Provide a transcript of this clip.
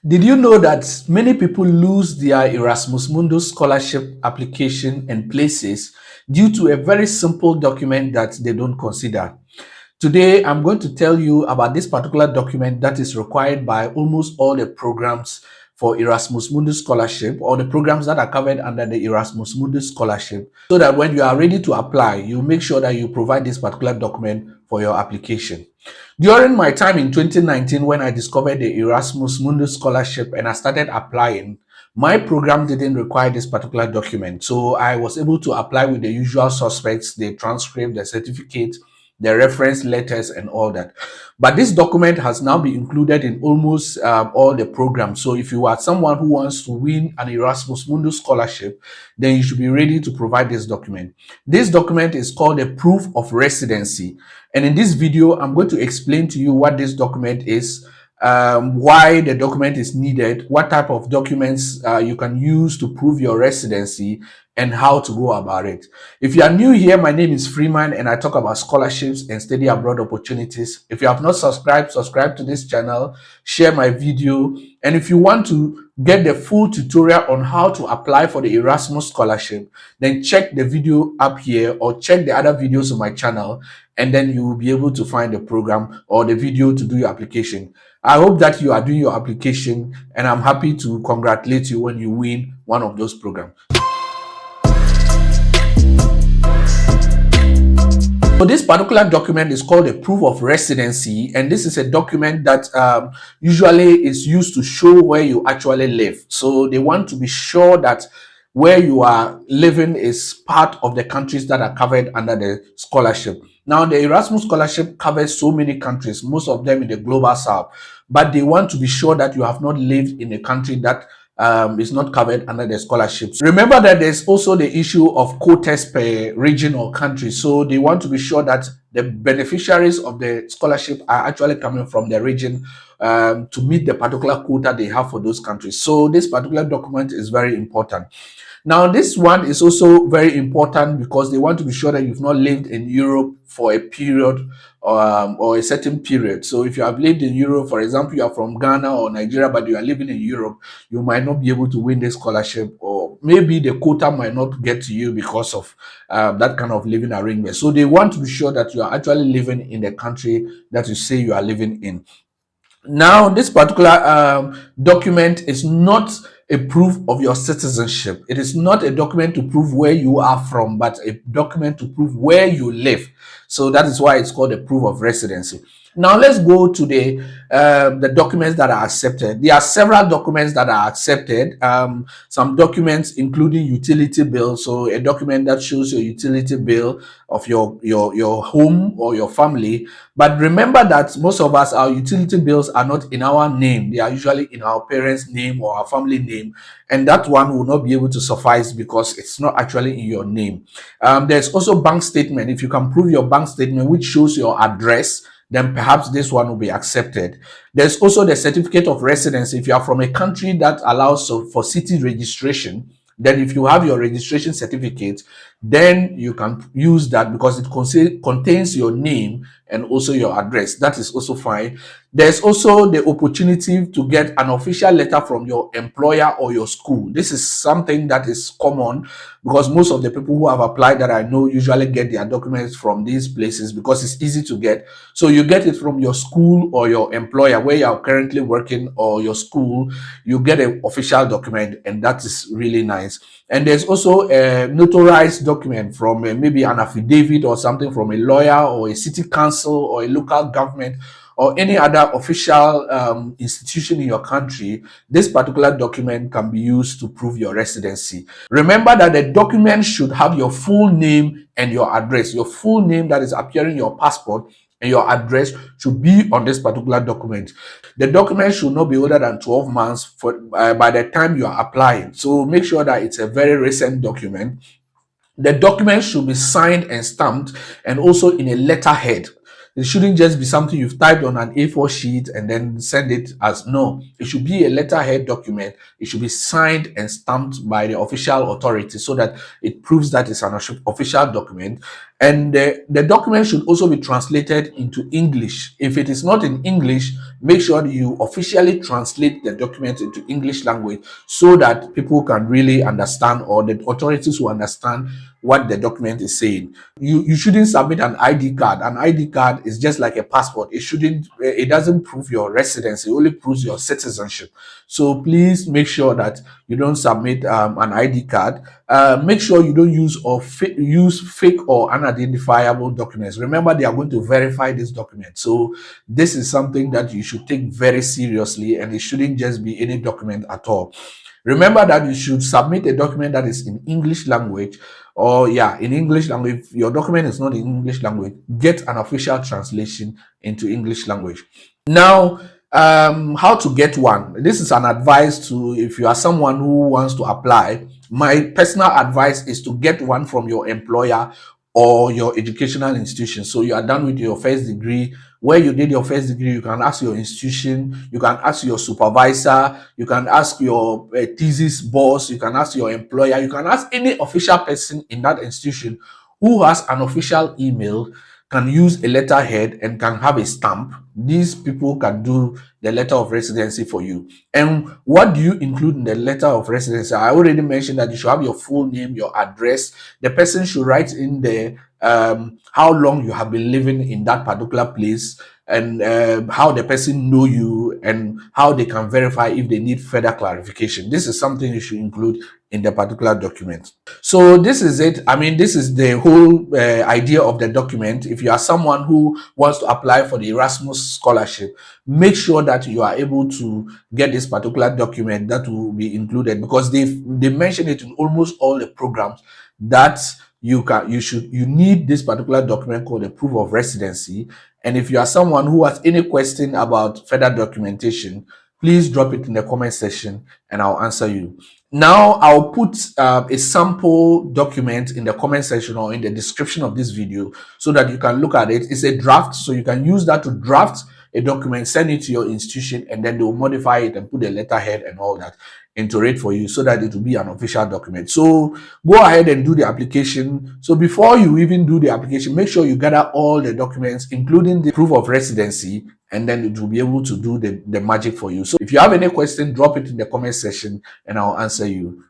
Did you know that many people lose their Erasmus Mundus scholarship application and places due to a very simple document that they don't consider? Today, I'm going to tell you about this particular document that is required by almost all the programs for Erasmus Mundus scholarship, or the programs that are covered under the Erasmus Mundus scholarship, so that when you are ready to apply, you make sure that you provide this particular document for your application. During my time in 2019, when I discovered the Erasmus Mundus scholarship and I started applying, my program didn't require this particular document. So I was able to apply with the usual suspects, the transcript, the certificate, the reference letters, and all that. But this document has now been included in almost all the programs. So if you are someone who wants to win an Erasmus Mundus scholarship, then you should be ready to provide this document. This document is called a proof of residency. And in this video, I'm going to explain to you what this document is, why the document is needed, what type of documents you can use to prove your residency, and how to go about it. If you are new here, my name is Freeman and I talk about scholarships and study abroad opportunities. If you have not subscribed, subscribe to this channel, share my video. And if you want to get the full tutorial on how to apply for the Erasmus scholarship, then check the video up here or check the other videos on my channel, and then you will be able to find the program or the video to do your application. I hope that you are doing your application, and I'm happy to congratulate you when you win one of those programs. So this particular document is called a proof of residency, and this is a document that usually is used to show where you actually live. So they want to be sure that where you are living is part of the countries that are covered under the scholarship. Now, the Erasmus scholarship covers so many countries, most of them in the global south, but they want to be sure that you have not lived in a country that is not covered under the scholarships. Remember that there's also the issue of quotas per region or country. So they want to be sure that the beneficiaries of the scholarship are actually coming from the region to meet the particular quota they have for those countries. So this particular document is very important. Now, this one is also very important because they want to be sure that you've not lived in Europe for a period or a certain period. So if you have lived in Europe, for example, you are from Ghana or Nigeria, but you are living in Europe, you might not be able to win this scholarship, or maybe the quota might not get to you because of that kind of living arrangement. So they want to be sure that you are actually living in the country that you say you are living in. Now, this particular document is not a proof of your citizenship. It is not a document to prove where you are from, but a document to prove where you live. So that is why it's called a proof of residency. Now let's go to the documents that are accepted. There are several documents that are accepted. Some documents including utility bill, so a document that shows your utility bill of your home or your family. But remember that most of us, our utility bills are not in our name. They are usually in our parents' name or our family name, and that one will not be able to suffice because it's not actually in your name. There's also bank statement. If you can prove your bank statement which shows your address, then perhaps this one will be accepted. There's also the certificate of residence. If you are from a country that allows for city registration, then if you have your registration certificate, then you can use that because it contains your name and also your address. That is also fine. There's also the opportunity to get an official letter from your employer or your school. This is something that is common because most of the people who have applied that I know usually get their documents from these places because it's easy to get. So you get it from your school or your employer where you are currently working, or your school. You get an official document, and that is really nice. And there's also a notarized document from maybe an affidavit or something from a lawyer or a city council or a local government or any other official institution in your country. This particular document can be used to prove your residency. Remember that the document should have your full name and your address. Your full name that is appearing in your passport and your address should be on this particular document. The document should not be older than 12 months by the time you are applying. So make sure that it's a very recent document. The document should be signed and stamped, and also in a letterhead. It shouldn't just be something you've typed on an A4 sheet and then send it as. No, it should be a letterhead document. It should be signed and stamped by the official authority so that it proves that it's an official document. And the document should also be translated into English. If it is not in English, make sure you officially translate the document into English language so that people can really understand, or the authorities will understand what the document is saying. You shouldn't submit an ID card. An ID card is just like a passport. It doesn't prove your residency, it only proves your citizenship. So please make sure that you don't submit an ID card. Make sure you don't use fake or unidentifiable documents. Remember, they are going to verify this document. So this is something that you should take very seriously, and it shouldn't just be any document at all. Remember that you should submit a document that is in English language, or in English language. If your document is not in English language, get an official translation into English language. Now, how to get one? This is an advice to, if you are someone who wants to apply. My personal advice is to get one from your employer or your educational institution. So you are done with your first degree. Where you did your first degree, you can ask your institution, you can ask your supervisor, you can ask your thesis boss, you can ask your employer, you can ask any official person in that institution who has an official email, can use a letterhead, and can have a stamp. These people can do the letter of residency for you. And what do you include in the letter of residency? I already mentioned that you should have your full name, your address. The person should write in there how long you have been living in that particular place, and how the person know you, and how they can verify if they need further clarification. This is something you should include in the particular document. So this is it. I mean, this is the whole idea of the document. If you are someone who wants to apply for the Erasmus scholarship, make sure that you are able to get this particular document that will be included, because they mention it in almost all the programs that you need this particular document called a proof of residency. And if you are someone who has any question about further documentation, please drop it in the comment section and I'll answer you. Now, I'll put a sample document in the comment section or in the description of this video so that you can look at it. It's a draft, so you can use that to draft a document, send it to your institution, and then they'll modify it and put the letterhead and all that into it for you so that it will be an official document. So go ahead and do the application. So before you even do the application, make sure you gather all the documents, including the proof of residency, and then it will be able to do the magic for you. So if you have any question, drop it in the comment section and I'll answer you.